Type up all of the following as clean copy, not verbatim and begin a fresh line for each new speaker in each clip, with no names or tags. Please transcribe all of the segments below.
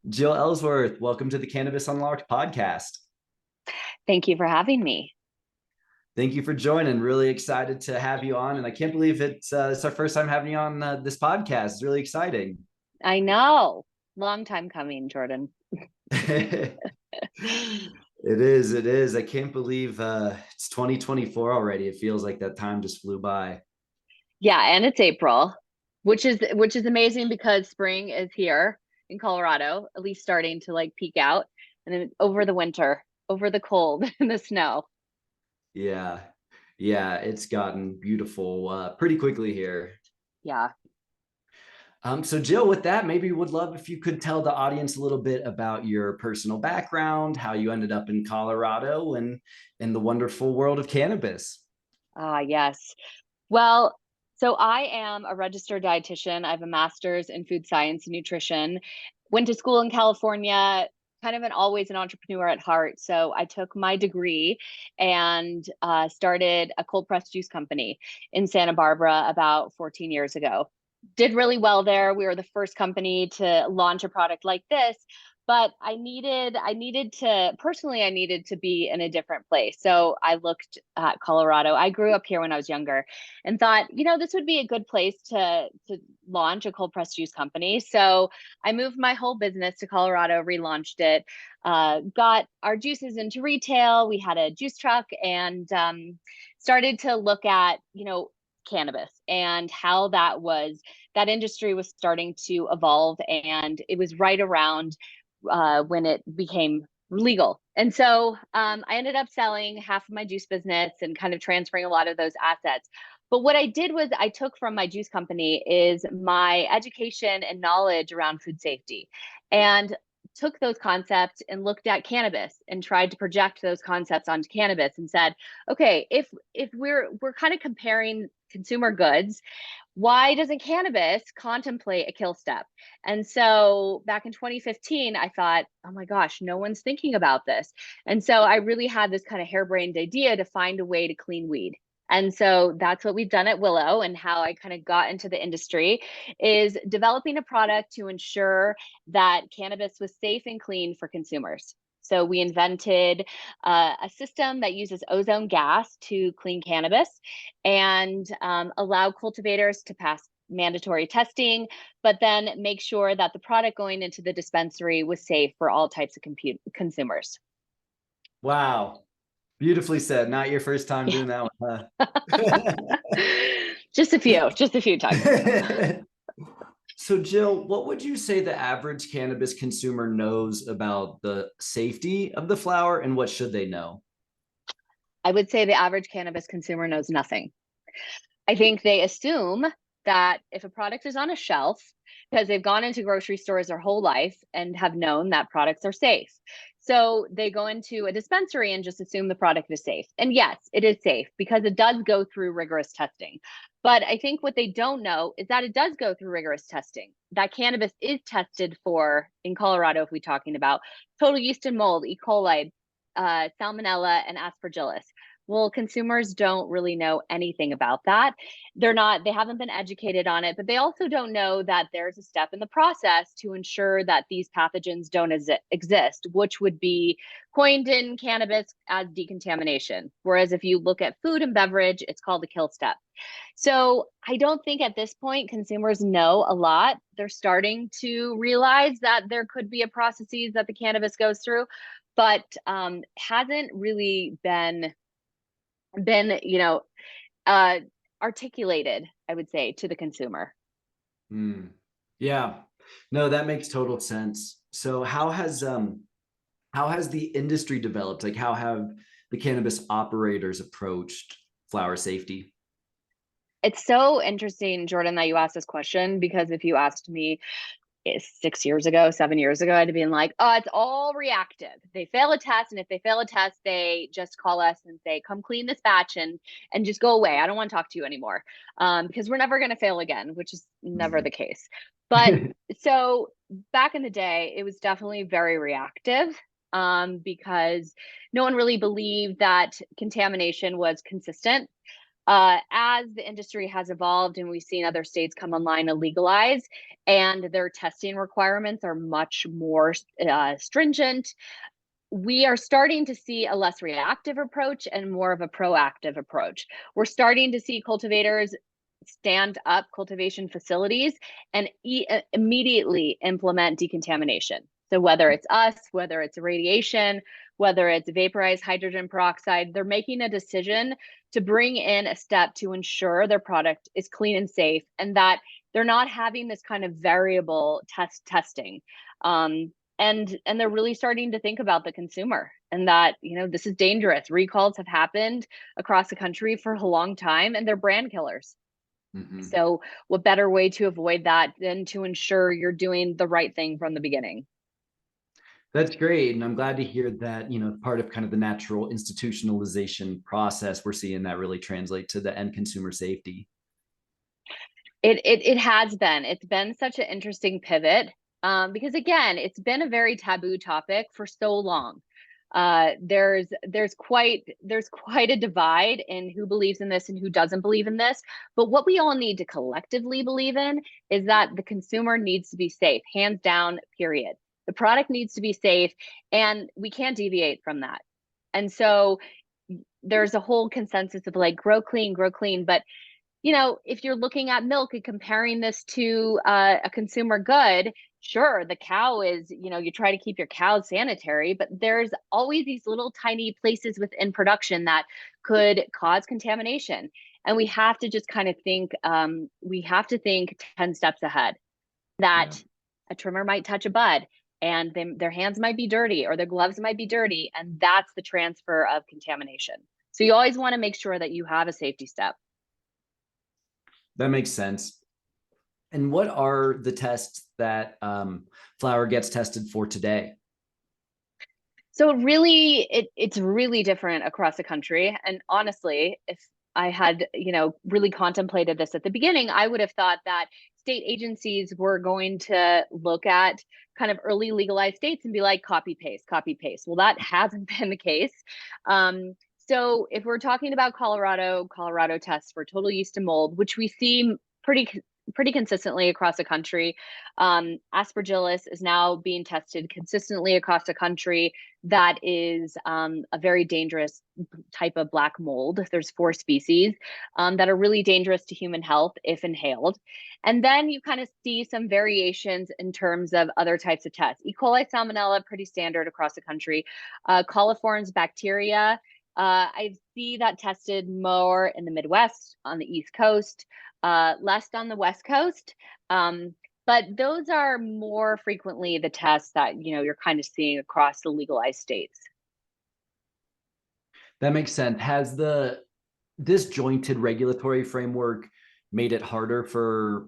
Jill Ellsworth, welcome to the Cannabis Unlocked podcast.
Thank you for having me.
Thank you for joining. Really excited to have you on, and I can't believe it's our first time having you on this podcast. It's really exciting.
I know. Long time coming, Jordan.
It is. It is. I can't believe it's 2024 already. It feels like that time just flew by.
Yeah, and it's April, which is amazing because spring is here in Colorado, at least starting to like peak out, and then over the winter, over the cold and the snow.
Yeah. Yeah, it's gotten beautiful pretty quickly here.
Yeah.
So Jill, with that, maybe would love if you could tell the audience a little bit about your personal background, how you ended up in Colorado and in the wonderful world of cannabis.
Yes. Well, so I am a registered dietitian. I have a master's in food science and nutrition. Went to school in California, kind of always an entrepreneur at heart. So I took my degree and started a cold pressed juice company in Santa Barbara about 14 years ago. Did really well there. We were the first company to launch a product like this, but I needed to be in a different place. So I looked at Colorado. I grew up here when I was younger and thought, this would be a good place to launch a cold pressed juice company. So I moved my whole business to Colorado, relaunched it, got our juices into retail. We had a juice truck and started to look at, cannabis and how that industry was starting to evolve. And it was right around when it became legal. And so I ended up selling half of my juice business and kind of transferring a lot of those assets. But what I did was I took from my juice company is my education and knowledge around food safety and took those concepts and looked at cannabis and tried to project those concepts onto cannabis and said, okay, if we're kind of comparing consumer goods, why doesn't cannabis contemplate a kill step? And so back in 2015, I thought, oh my gosh, no one's thinking about this. And so I really had this kind of harebrained idea to find a way to clean weed. And so that's what we've done at Willow, and how I kind of got into the industry is developing a product to ensure that cannabis was safe and clean for consumers. So we invented a system that uses ozone gas to clean cannabis and allow cultivators to pass mandatory testing, but then make sure that the product going into the dispensary was safe for all types of consumers.
Wow. Beautifully said. Not your first time doing that one,
Just a few times.
huh? So, Jill, what would you say the average cannabis consumer knows about the safety of the flower and what should they know?
I would say the average cannabis consumer knows nothing. I think they assume that if a product is on a shelf, because they've gone into grocery stores their whole life and have known that products are safe. So they go into a dispensary and just assume the product is safe. And yes, it is safe because it does go through rigorous testing. But I think what they don't know is that it does go through rigorous testing. That cannabis is tested for, in Colorado, if we're talking about total yeast and mold, E. coli, salmonella, and aspergillus. Well, consumers don't really know anything about that. They haven't been educated on it, but they also don't know that there's a step in the process to ensure that these pathogens don't exist, which would be coined in cannabis as decontamination. Whereas if you look at food and beverage, it's called a kill step. So I don't think at this point consumers know a lot. They're starting to realize that there could be a processes that the cannabis goes through, but hasn't really been uh articulated, I would say, to the consumer.
Hmm. Yeah. No, that makes total sense. So how has the industry developed? Like how have the cannabis operators approached flower safety?
It's so interesting, Jordan, that you asked this question, because if you asked me 6 years ago, 7 years ago, I'd been like, oh, it's all reactive. They fail a test, and if they fail a test, they just call us and say, come clean this batch and just go away. I don't want to talk to you anymore, because we're never going to fail again, which is never the case. But so back in the day, it was definitely very reactive, because no one really believed that contamination was consistent. As the industry has evolved and we've seen other states come online and legalize, and their testing requirements are much more stringent, we are starting to see a less reactive approach and more of a proactive approach. We're starting to see cultivators stand up cultivation facilities and immediately implement decontamination. So whether it's us, whether it's radiation, whether it's vaporized hydrogen peroxide, they're making a decision to bring in a step to ensure their product is clean and safe, and that they're not having this kind of variable testing. And they're really starting to think about the consumer, and that, this is dangerous. Recalls have happened across the country for a long time, and they're brand killers.
Mhm.
So what better way to avoid that than to ensure you're doing the right thing from the beginning?
That's great. And I'm glad to hear that, part of kind of the natural institutionalization process, we're seeing that really translate to the end consumer safety.
It has been. It's been such an interesting pivot, because again, it's been a very taboo topic for so long. There's quite a divide in who believes in this and who doesn't believe in this. But what we all need to collectively believe in is that the consumer needs to be safe, hands down, period. The product needs to be safe, and we can't deviate from that. And so there's a whole consensus of like grow clean, but if you're looking at milk and comparing this to a consumer good, sure, the cow is, you try to keep your cows sanitary, but there's always these little tiny places within production that could cause contamination. And we have to just kind of think, we have to think 10 steps ahead,
Yeah.
that a trimmer might touch a bud and their hands might be dirty or their gloves might be dirty. And that's the transfer of contamination. So you always want to make sure that you have a safety step.
That makes sense. And what are the tests that flour gets tested for today?
So it's really different across the country. And honestly, if I had, really contemplated this at the beginning, I would have thought that state agencies were going to look at kind of early legalized states and be like, copy paste, copy paste. Well, that hasn't been the case. So if we're talking about Colorado tests for total yeast and mold, which we see pretty consistently across the country. Aspergillus is now being tested consistently across the country. That is a very dangerous type of black mold. There's 4 species that are really dangerous to human health if inhaled. And then you kind of see some variations in terms of other types of tests. E. coli, salmonella, pretty standard across the country. Coliforms bacteria, I see that tested more in the Midwest, on the East Coast, less on the West Coast. But those are more frequently the tests that, you're kind of seeing across the legalized states.
That makes sense. Has the disjointed regulatory framework made it harder for,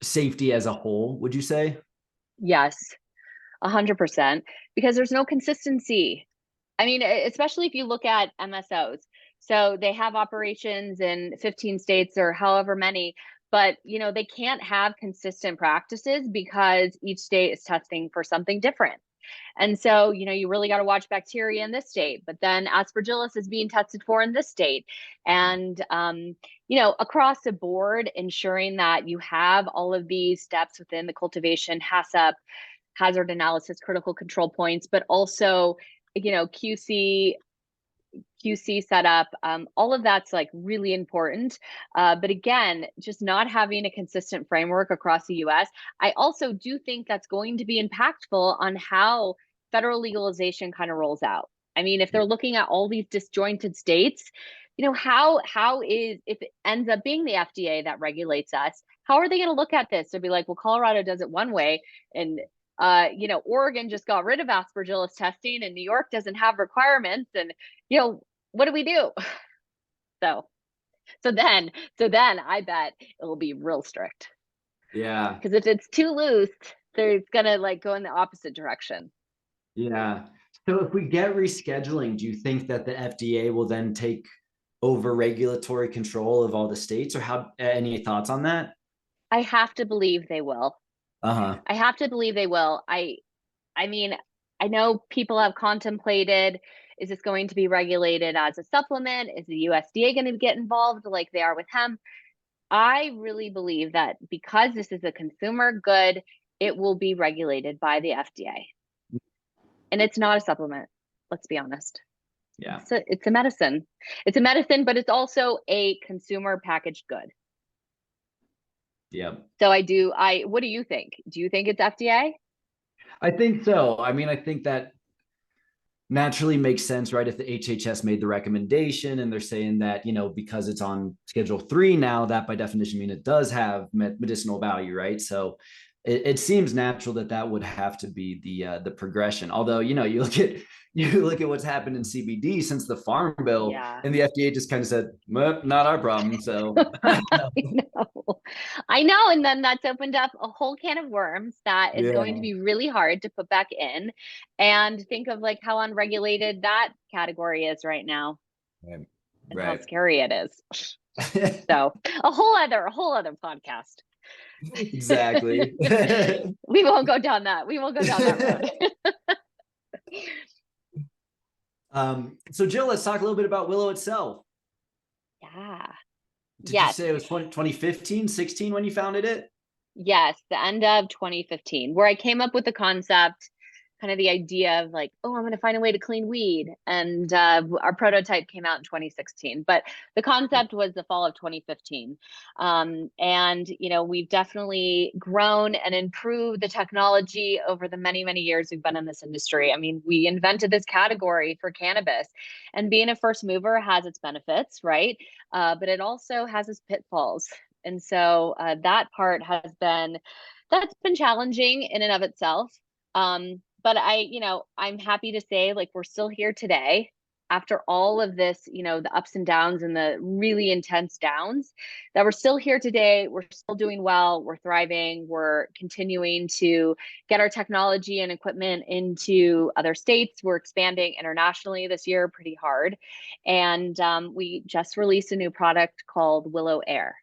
safety as a whole, would you say?
Yes, 100%, because there's no consistency. I mean, especially if you look at MSOs. So they have operations in 15 states or however many, but they can't have consistent practices because each state is testing for something different. And so, you really got to watch bacteria in this state, but then aspergillus is being tested for in this state. And, across the board, ensuring that you have all of these steps within the cultivation HACCP, hazard analysis, critical control points, but also, QC setup, all of that's like really important. But again, just not having a consistent framework across the US, I also do think that's going to be impactful on how federal legalization kind of rolls out. I mean, if they're looking at all these disjointed states, how is, if it ends up being the FDA that regulates us, how are they going to look at this? They'll be like, well, Colorado does it one way, and Oregon just got rid of aspergillus testing, and New York doesn't have requirements, and what do we do? So, so then I bet it will be real strict,
Yeah.
because if it's too loose, they're gonna like go in the opposite direction.
Yeah. So if we get rescheduling, do you think that the FDA will then take over regulatory control of all the states, or how, any thoughts on that?
I have to believe they will.
Uh-huh.
I have to believe they will. I mean, I know people have contemplated Is this going to be regulated as a supplement? Is the USDA going to get involved like they are with hemp? I really believe that because this is a consumer good, it will be regulated by the FDA. And it's not a supplement, let's be honest.
Yeah.
It's a medicine. It's a medicine, but it's also a consumer packaged good.
Yeah.
So what do you think? Do you think it's FDA?
I think so. I mean, I think that naturally makes sense, right? If the HHS made the recommendation and they're saying that, because it's on Schedule 3 now, that by definition mean it does have medicinal value, right? So it seems natural that that would have to be the progression. Although, you look at what's happened in CBD since the Farm Bill,
Yeah.
and the FDA just kind of said, well, not our problem. So
I know. I know. And then that's opened up a whole can of worms that is going to
yeah,
be really hard to put back in. And think of like how unregulated that category is right now
right.
and how
Right.
scary it is. So a whole other podcast.
Exactly.
We won't go down that. We won't go down that road.
So Jill, let's talk a little bit about Willow itself.
Yeah.
Did you
Yes.
say it was 2015, 16 when you founded it?
Yes, the end of 2015, where I came up with the concept, kind of the idea of like, oh, I'm going to find a way to clean weed. And our prototype came out in 2016, but the concept was the fall of 2015. And, we've definitely grown and improved the technology over the many, many years we've been in this industry. I mean, we invented this category for cannabis, and being a first mover has its benefits, right? But it also has its pitfalls. And so that part that's been challenging in and of itself. But I'm happy to say like we're still here today after all of this, the ups and downs and the really intense downs, that we're still here today. We're still doing well. We're thriving. We're continuing to get our technology and equipment into other states. We're expanding internationally this year pretty hard. And we just released a new product called Willow Air.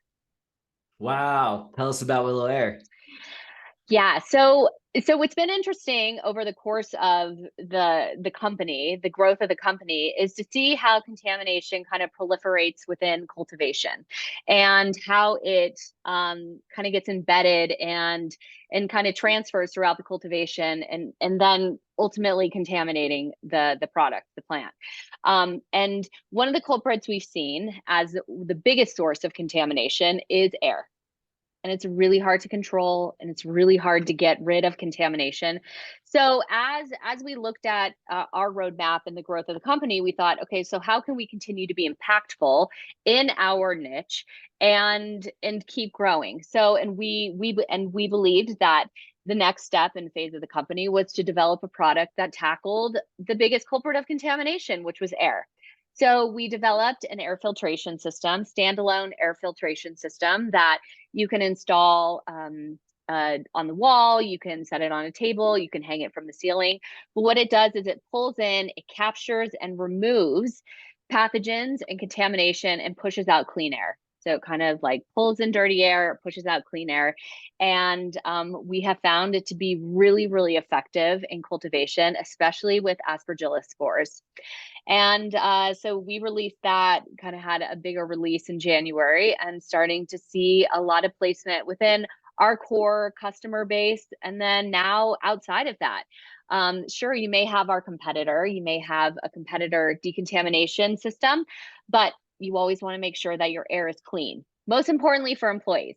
Wow. Tell us about Willow Air.
Yeah, so what's been interesting over the course of the company, the growth of the company, is to see how contamination kind of proliferates within cultivation, and how it kind of gets embedded and kind of transfers throughout the cultivation, and then ultimately contaminating the product, the plant. And one of the culprits we've seen as the biggest source of contamination is air, and it's really hard to control, and it's really hard to get rid of contamination. So as we looked at our roadmap and the growth of the company, we thought, okay, so how can we continue to be impactful in our niche and keep growing? So and we believed that the next step and phase of the company was to develop a product that tackled the biggest culprit of contamination, which was air. So we developed an air filtration system, standalone air filtration system that you can install on the wall, you can set it on a table, you can hang it from the ceiling. But what it does is it pulls in, it captures and removes pathogens and contamination and pushes out clean air. So it kind of like pulls in dirty air, pushes out clean air. And we have found it to be really, really effective in cultivation, especially with aspergillus spores. And so we released that, kind of had a bigger release in January, and starting to see a lot of placement within our core customer base. And then now outside of that, sure, you may have our competitor, you may have a competitor decontamination system, but you always want to make sure that your air is clean. Most importantly for employees.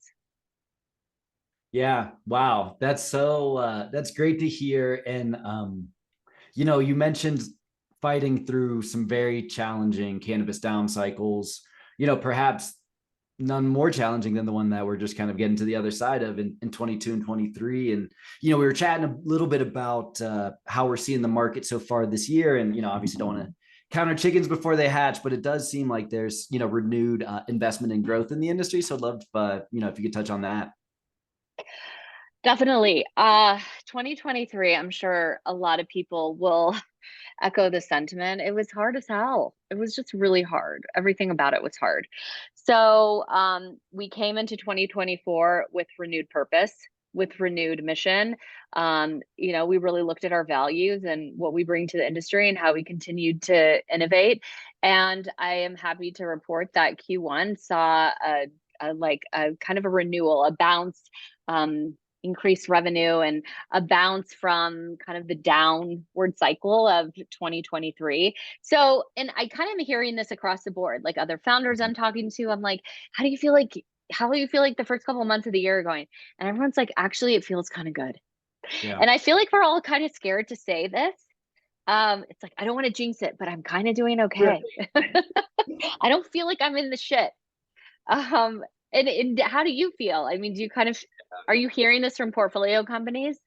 Yeah. Wow. That's great to hear. And, you mentioned fighting through some very challenging cannabis down cycles, perhaps none more challenging than the one that we're just kind of getting to the other side of in 22 and 23. And, we were chatting a little bit about how we're seeing the market so far this year. And, obviously don't want to count our chickens before they hatch, but it does seem like there's, renewed investment and growth in the industry. So I'd love, if you could touch on that.
Definitely. 2023, I'm sure a lot of people will echo the sentiment. It was hard as hell. It was just really hard. Everything about it was hard. So we came into 2024 with renewed purpose. with renewed mission. We really looked at our values and what we bring to the industry and how we continued to innovate. And I am happy to report that Q1 saw a kind of a renewal, a bounce, increased revenue, and a bounce from kind of the downward cycle of 2023. So, and I kind of am hearing this across the board, like other founders I'm talking to, I'm like, how do you feel like the first couple of months of the year are going? And everyone's like, actually, it feels kind of good.
Yeah.
And I feel like we're all kind of scared to say this. It's like, I don't want to jinx it, but I'm kind of doing okay. I don't feel like I'm in the shit. Um, and how do you feel? I mean, are you hearing this from portfolio companies?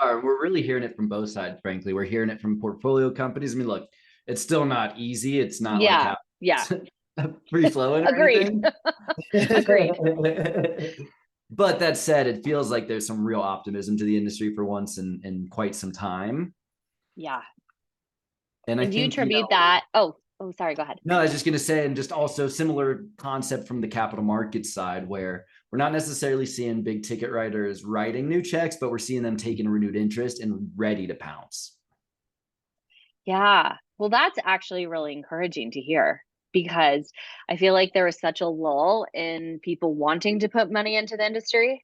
We're really hearing it from both sides, frankly. We're hearing it from portfolio companies. I mean, look, it's still not easy. It's not like
Yeah, yeah,
free flowing or
agreed.
anything.
Agreed.
But that said, it feels like there's some real optimism to the industry for once in quite some time.
Yeah.
And I
And do you
think,
attribute that? Oh, sorry, go ahead.
no, I was just going to say, and just also similar concept from the capital markets side, where we're not necessarily seeing big ticket writers writing new checks, but we're seeing them taking a renewed interest and ready to pounce.
Yeah. Well, that's actually really encouraging to hear, because I feel like there was such a lull in people wanting to put money into the industry.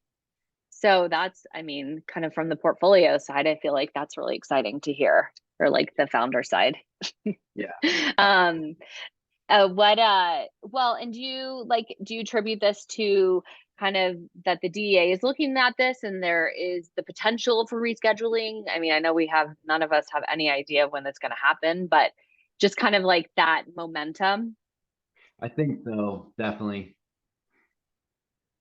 So that's, I mean, kind of from the portfolio side, I feel like that's really exciting to hear, or like the founder side.
Yeah.
Um, well, and do you attribute this to kind of that the DEA is looking at this and there is the potential for rescheduling? I mean, I know none of us have any idea when that's going to happen, but just kind of like that momentum.
I think so, definitely.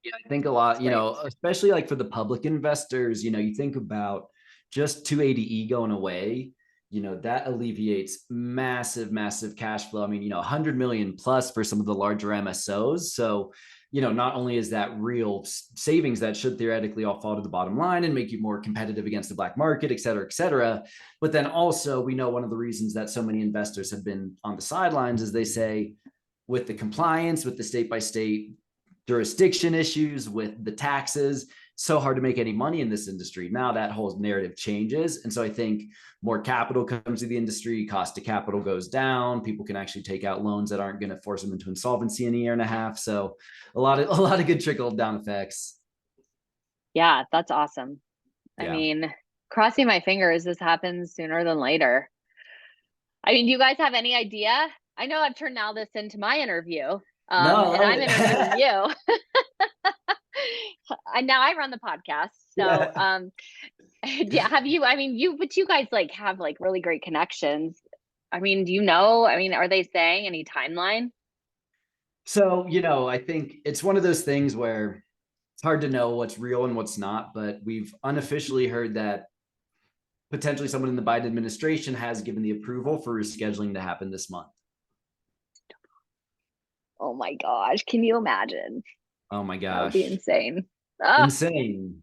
Yeah, I think a lot,
It's great.
especially like for the public investors, you think about just 280E going away, that alleviates massive, massive cash flow. I mean, 100 million plus for some of the larger MSOs. So, not only is that real savings that should theoretically all fall to the bottom line and make you more competitive against the black market, et cetera. But then also, we know one of the reasons that so many investors have been on the sidelines is they say, with the compliance, with the state by state jurisdiction issues, with the taxes, so hard to make any money in this industry. Now that whole narrative changes. And so I think more capital comes to the industry, cost of capital goes down, people can actually take out loans that aren't going to force them into insolvency in a year and a half. So a lot of good trickle down effects.
Yeah, that's awesome. I
Yeah.
mean, crossing my fingers this happens sooner than later. I mean, do you guys have any idea? I know I've turned now this into my interview, and I'm interviewing
No.
you. And now I run the podcast. So,
Yeah.
yeah, but you guys like have like really great connections. I mean, are they saying any timeline?
So, I think it's one of those things where it's hard to know what's real and what's not, but we've unofficially heard that potentially someone in the Biden administration has given the approval for rescheduling to happen this month.
Oh my gosh, can you imagine?
Oh my
That would be
gosh.
insane. Ah,
Insane.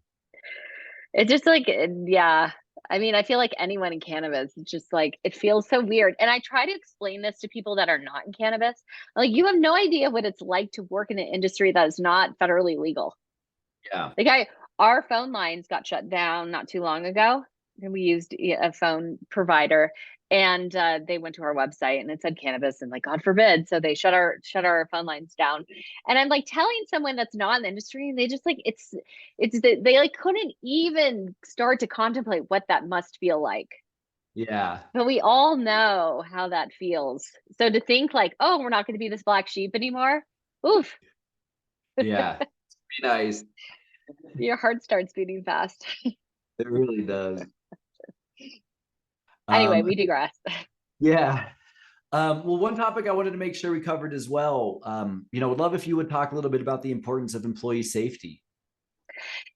it's just like, yeah. I mean, I feel like anyone in cannabis, it's just like, it feels so weird. And I try to explain this to people that are not in cannabis. Like, you have no idea what it's like to work in an industry that is not federally legal.
Yeah.
Our phone lines got shut down not too long ago, and we used a phone provider, and they went to our website and it said cannabis, and like, God forbid, so they shut our phone lines down. And I'm like telling someone that's not in the industry, and they just like they like couldn't even start to contemplate what that must feel like.
Yeah.
But we all know how that feels. So to think like, oh, we're not going to be this black sheep anymore. Oof.
Yeah. Be nice.
Your heart starts beating fast.
It really does.
Anyway,
Um,
we digress.
yeah. Well, one topic I wanted to make sure we covered as well. Would love if you would talk a little bit about the importance of employee safety.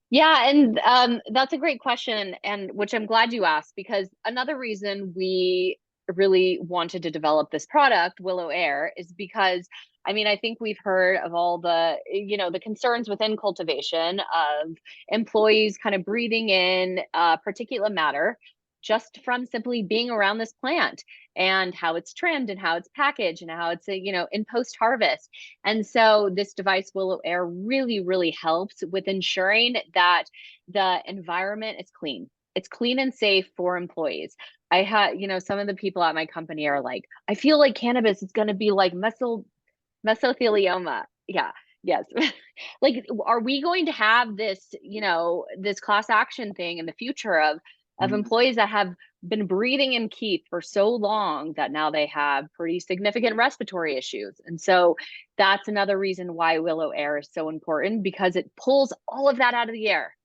Yeah, and that's a great question, and which I'm glad you asked, because another reason we really wanted to develop this product, Willow Air, is because I mean, I think we've heard of all the concerns within cultivation of employees kind of breathing in particulate matter just from simply being around this plant and how it's trimmed and how it's packaged and how it's, in post harvest. And so this device, Willow Air, really, really helps with ensuring that the environment is clean. It's clean and safe for employees. I had, some of the people at my company are like, I feel like cannabis is going to be like mesothelioma. Yeah. Yes. Like, are we going to have this, this class action thing in the future of employees that have been breathing in kief for so long that now they have pretty significant respiratory issues? And so that's another reason why Willow Air is so important, because it pulls all of that out of the air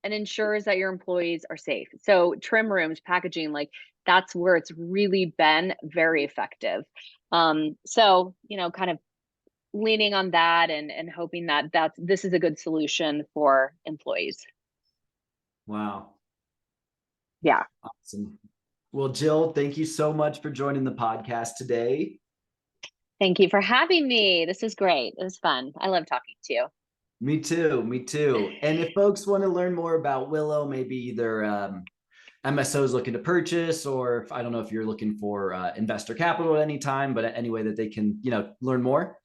and ensures that your employees are safe. So trim rooms, packaging, like that's where it's really been very effective. So, kind of leaning on that and hoping that this is a good solution for employees.
Wow.
Yeah.
Awesome. Well, Jill, thank you so much for joining the podcast today.
Thank you for having me. This is great. It was fun. I love talking to you.
Me too. Me too. And if folks want to learn more about Willow, maybe either MSOs looking to purchase, or if, I don't know if you're looking for investor capital at any time, but any way that they can, learn more.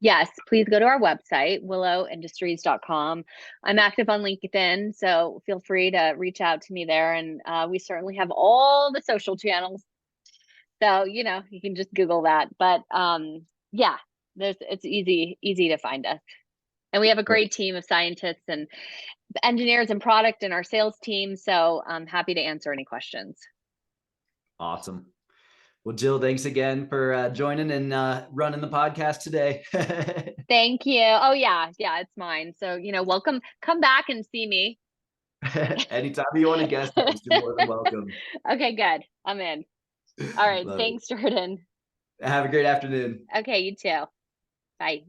Yes, please go to our website, willowindustries.com. I'm active on LinkedIn, so feel free to reach out to me there. And we certainly have all the social channels. So, you can just Google that. But yeah, it's easy to find us. And we have a great team of scientists and engineers and product in our sales team. So I'm happy to answer any questions.
Awesome. Well, Jill, thanks again for joining and running the podcast today.
Thank you. Oh yeah, it's mine. So, welcome. Come back and see me.
Anytime you want to guest host, you're more than welcome.
Okay, good. I'm in. All right.
Love
Thanks, Jordan.
it. Have a great afternoon.
Okay, you too. Bye.